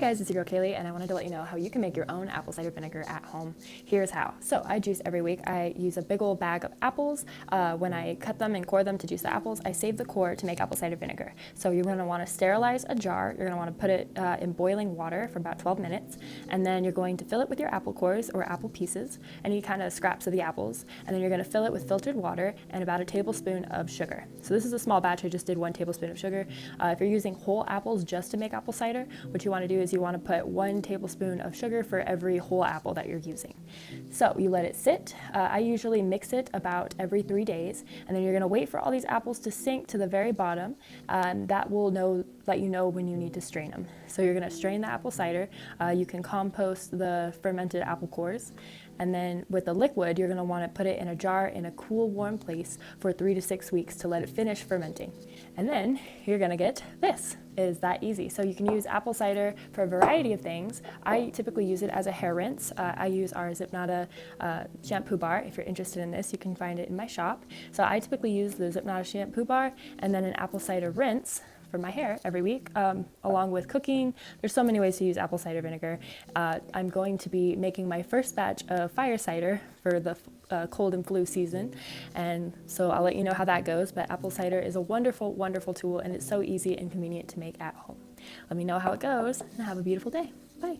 guys, it's your girl Kaylee, and I wanted to let you know how you can make your own apple cider vinegar at home. Here's how. So I juice every week. I use a big old bag of apples. When I cut them and core them to juice the apples, I save the core to make apple cider vinegar. So you're going to want to sterilize a jar. You're going to want to put it in boiling water for about 12 minutes, and then you're going to fill it with your apple cores or apple pieces, any kind of scraps of the apples, and then you're going to fill it with filtered water and about a tablespoon of sugar. So this is a small batch. I just did 1 tablespoon of sugar. If you're using whole apples just to make apple cider, what you want to do is you want to put 1 tablespoon of sugar for every whole apple that you're using. So you let it sit. I usually mix it about every 3 days, and then you're going to wait for all these apples to sink to the very bottom, and that will let you know when you need to strain them. So you're going to strain the apple cider. You can compost the fermented apple cores, and then with the liquid, you're going to want to put it in a jar in a cool, warm place for 3 to 6 weeks to let it finish fermenting. And then you're going to get this. It is that easy. So you can use apple cider for a variety of things. I typically use it as a hair rinse. I use our ZippNada shampoo bar. If you're interested in this, you can find it in my shop. So I typically use the ZippNada shampoo bar and then an apple cider rinse for my hair every week, along with cooking. There's so many ways to use apple cider vinegar. I'm going to be making my first batch of fire cider for the cold and flu season, and so I'll let you know how that goes. But apple cider is a wonderful, wonderful tool, and it's so easy and convenient to make at home. Let me know how it goes, and have a beautiful day. Bye.